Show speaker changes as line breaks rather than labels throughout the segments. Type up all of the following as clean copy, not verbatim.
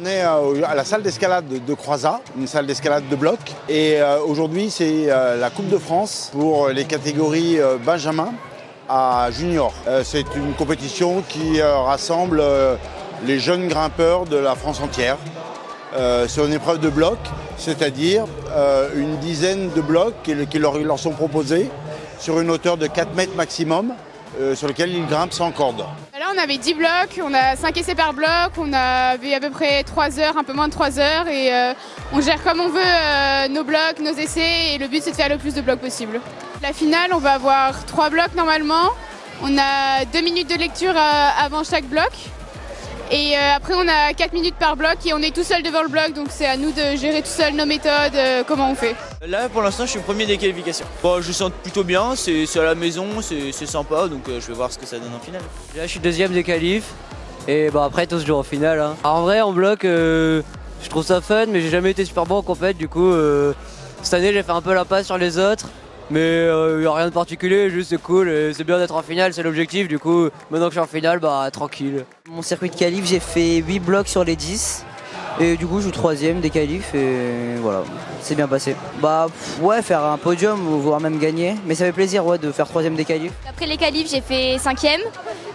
est à la salle d'escalade de Croizat, une salle d'escalade de bloc. Et aujourd'hui, c'est la Coupe de France pour les catégories Benjamin à Junior. C'est une compétition qui rassemble les jeunes grimpeurs de la France entière sur une épreuve de bloc, c'est-à-dire une dizaine de blocs qui leur sont proposés sur une hauteur de 4 mètres maximum, sur lequel ils grimpent sans corde.
Là, on avait 10 blocs, on a 5 essais par bloc, on avait à peu près 3 heures, un peu moins de 3 heures, et on gère comme on veut nos blocs, nos essais, et le but c'est de faire le plus de blocs possible. La finale, on va avoir 3 blocs normalement, on a 2 minutes de lecture avant chaque bloc, et après on a 4 minutes par bloc, et on est tout seul devant le bloc, donc c'est à nous de gérer tout seul nos méthodes, comment on fait.
Là pour l'instant je suis premier des qualifications. Bon, je sens plutôt bien, c'est à la maison, c'est sympa, donc je vais voir ce que ça donne en finale.
Là je suis deuxième des qualifs et après tout se joue en finale. Hein. Alors, en vrai en bloc je trouve ça fun mais j'ai jamais été super bon en compète, du coup cette année j'ai fait un peu la passe sur les autres. Mais il n'y a rien de particulier, juste c'est cool, c'est bien d'être en finale, c'est l'objectif, du coup maintenant que je suis en finale, bah tranquille.
Mon circuit de qualif, j'ai fait 8 blocs sur les 10. Et du coup, je joue troisième des qualifs et voilà, c'est bien passé. Bah ouais, faire un podium, voire même gagner. Mais ça fait plaisir ouais, de faire troisième des qualifs.
Après les qualifs, j'ai fait 5e.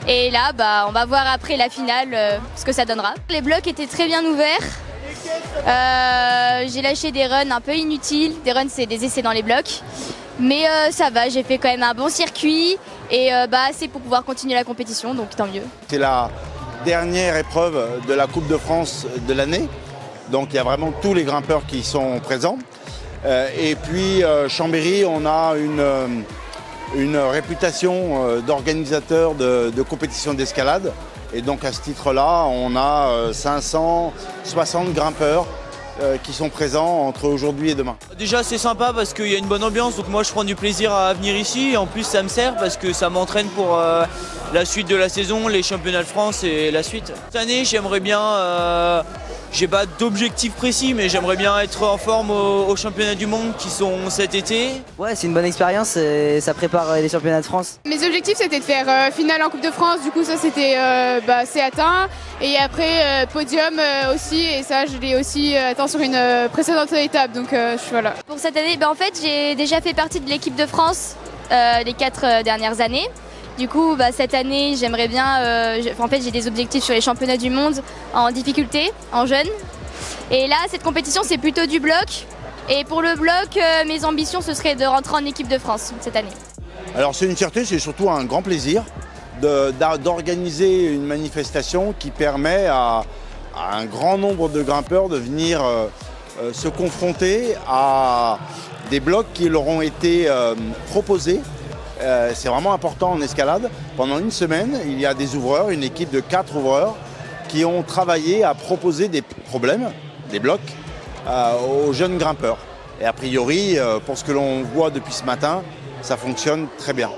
Et là, bah, on va voir après la finale ce que ça donnera. Les blocs étaient très bien ouverts. J'ai lâché des runs un peu inutiles. Des runs, c'est des essais dans les blocs. Mais ça va, j'ai fait quand même un bon circuit. Et bah, c'est pour pouvoir continuer la compétition, donc tant mieux.
C'est la dernière épreuve de la Coupe de France de l'année. Donc il y a vraiment tous les grimpeurs qui sont présents. Et puis Chambéry, on a une réputation d'organisateur de compétitions d'escalade. Et donc à ce titre-là, on a 560 grimpeurs qui sont présents entre aujourd'hui et demain.
Déjà c'est sympa parce qu'il y a une bonne ambiance, donc moi je prends du plaisir à venir ici. Et en plus ça me sert parce que ça m'entraîne pour la suite de la saison, les championnats de France et la suite. Cette année j'aimerais bien, j'ai pas d'objectif précis, mais j'aimerais bien être en forme aux championnats du monde qui sont cet été.
Ouais, c'est une bonne expérience et ça prépare les championnats de France.
Mes objectifs c'était de faire finale en Coupe de France, du coup ça c'était c'est atteint. Et après podium aussi, et ça je l'ai aussi atteint sur une précédente étape, donc je suis voilà.
Pour cette année, bah, en fait, j'ai déjà fait partie de l'équipe de France les 4 dernières années. Du coup, bah, cette année, j'aimerais bien... en fait, j'ai des objectifs sur les championnats du monde en difficulté, en jeune. Et là, cette compétition, c'est plutôt du bloc. Et pour le bloc, mes ambitions, ce serait de rentrer en équipe de France cette année.
Alors c'est une fierté, c'est surtout un grand plaisir d'organiser une manifestation qui permet à un grand nombre de grimpeurs de venir se confronter à des blocs qui leur ont été proposés. C'est vraiment important en escalade. Pendant une semaine, il y a des ouvreurs, une équipe de 4 ouvreurs qui ont travaillé à proposer des problèmes, des blocs, aux jeunes grimpeurs. Et a priori, pour ce que l'on voit depuis ce matin, ça fonctionne très bien.